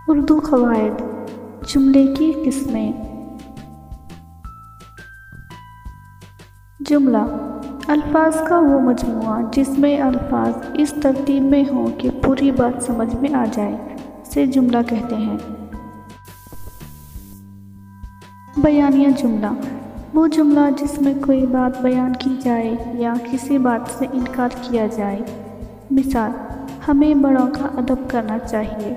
اردو قواعد، جملے کی قسمیں۔ جملہ الفاظ کا وہ مجموعہ جس میں الفاظ اس ترتیب میں ہوں کہ پوری بات سمجھ میں آ جائے، اسے جملہ کہتے ہیں۔ بیانیہ جملہ وہ جملہ جس میں کوئی بات بیان کی جائے یا کسی بات سے انکار کیا جائے۔ مثال: ہمیں بڑوں کا ادب کرنا چاہیے۔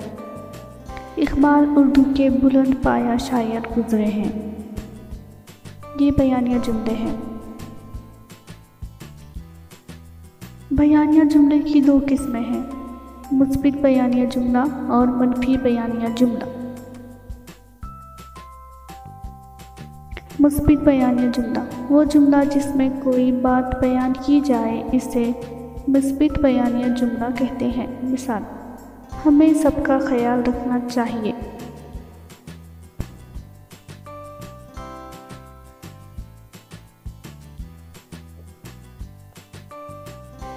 اقبال اردو کے بلند پایہ شاعر گزرے ہیں۔ یہ بیانیہ جملے ہیں۔ بیانیہ جملے کی دو قسمیں ہیں: مثبت بیانیہ جملہ اور منفی بیانیہ جملہ۔ مثبت بیانیہ جملہ وہ جملہ جس میں کوئی بات بیان کی جائے، اسے مثبت بیانیہ جملہ کہتے ہیں۔ مثال: ہمیں سب کا خیال رکھنا چاہیے۔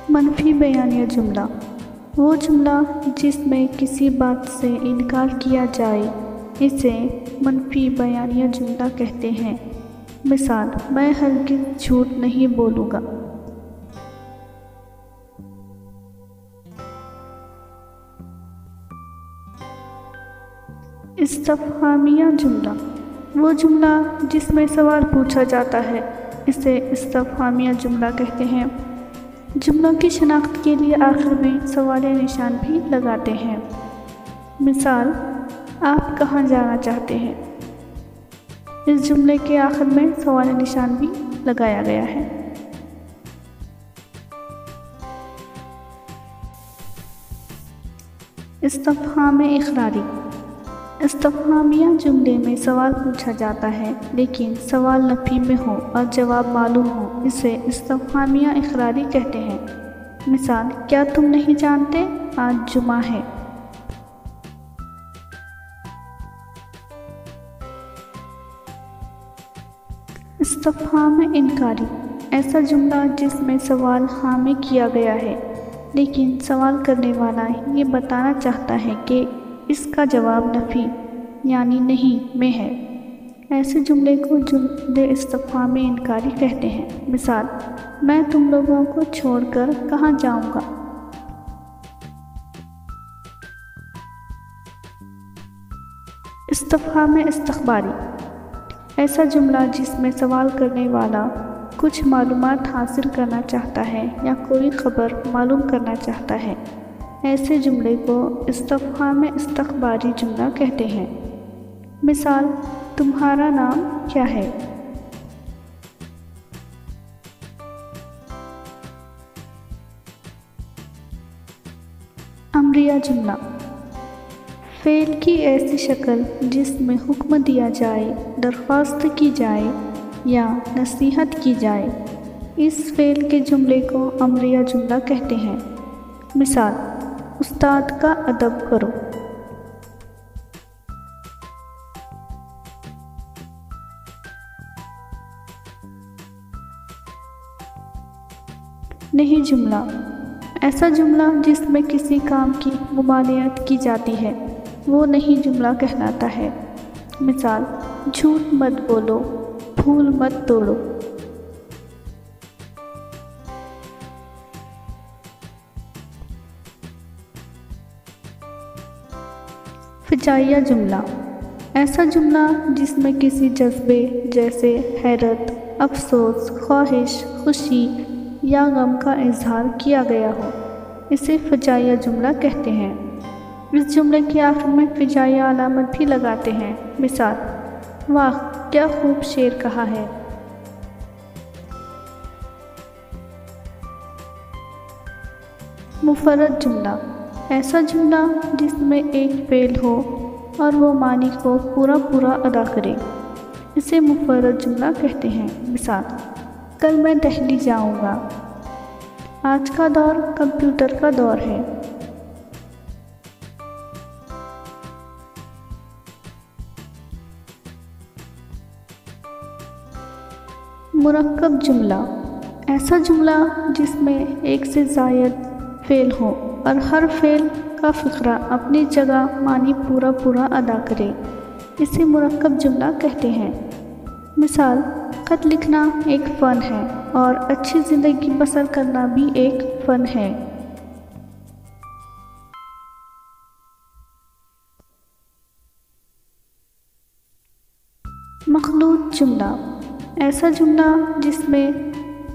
منفی بیانیہ جملہ وہ جملہ جس میں کسی بات سے انکار کیا جائے، اسے منفی بیانیہ جملہ کہتے ہیں۔ مثال: میں ہرگز جھوٹ نہیں بولوں گا۔ استفہامیہ جملہ وہ جملہ جس میں سوال پوچھا جاتا ہے، اسے استفہامیہ جملہ کہتے ہیں۔ جملوں کی شناخت کے لیے آخر میں سوالیہ نشان بھی لگاتے ہیں۔ مثال: آپ کہاں جانا چاہتے ہیں؟ اس جملے کے آخر میں سوالیہ نشان بھی لگایا گیا ہے۔ استفہام اقراری استفہامیہ جملے میں سوال پوچھا جاتا ہے لیکن سوال نفی میں ہو اور جواب معلوم ہو، اسے استفہامیہ اقراری کہتے ہیں۔ مثال: کیا تم نہیں جانتے آج جمعہ ہے؟ استفہام انکاری ایسا جملہ جس میں سوال ہاں میں کیا گیا ہے لیکن سوال کرنے والا یہ بتانا چاہتا ہے کہ اس کا جواب نفی یعنی نہیں میں ہے۔ ایسے جملے کو جملے استفہام انکاری کہتے ہیں۔ مثال: میں تم لوگوں کو چھوڑ کر کہاں جاؤں گا؟ استفہام استخباری ایسا جملہ جس میں سوال کرنے والا کچھ معلومات حاصل کرنا چاہتا ہے یا کوئی خبر معلوم کرنا چاہتا ہے۔ ایسے جملے کو استفہام استخباری جملہ کہتے ہیں۔ مثال: تمہارا نام کیا ہے؟ امریہ جملہ فعل کی ایسی شکل جس میں حکم دیا جائے، درخواست کی جائے یا نصیحت کی جائے، اس فعل کے جملے کو امریہ جملہ کہتے ہیں۔ مثال: استاد کا ادب کرو۔ نہیں جملہ ایسا جملہ جس میں کسی کام کی ممانعت کی جاتی ہے، وہ نہیں جملہ کہلاتا ہے۔ مثال: جھوٹ مت بولو، پھول مت توڑو۔ فجائیہ جملہ ایسا جملہ جس میں کسی جذبے جیسے حیرت، افسوس، خواہش، خوشی یا غم کا اظہار کیا گیا ہو، اسے فجائیہ جملہ کہتے ہیں۔ اس جملے کے آخر میں فجائیہ علامت بھی لگاتے ہیں۔ مثال: واہ کیا خوب شعر کہا ہے۔ مفرد جملہ ایسا جملہ جس میں ایک فعل ہو اور وہ معنی کو پورا ادا کرے، اسے مفرد جملہ کہتے ہیں۔ مثال: کل میں دہلی جاؤں گا۔ آج کا دور کمپیوٹر کا دور ہے۔ مرکب جملہ ایسا جملہ جس میں ایک سے زائد فعل ہو اور ہر فعل کا فقرہ اپنی جگہ معنی پورا پورا ادا کرے، اسے مرکب جملہ کہتے ہیں۔ مثال، خط لکھنا ایک فن ہے اور اچھی زندگی بسر کرنا بھی ایک فن ہے۔ مخلوط جملہ، ایسا جملہ جس میں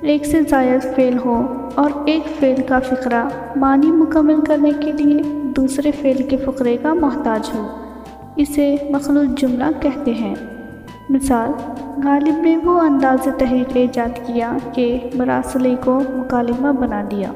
ایک سے زائد فعل ہو اور ایک فعل کا فقرہ معنی مکمل کرنے کے لیے دوسرے فعل کے فقرے کا محتاج ہو، اسے مخلوط جملہ کہتے ہیں۔ مثال، غالب نے وہ انداز تحریر ایجاد کیا کہ مراسلے کو مکالمہ بنا دیا۔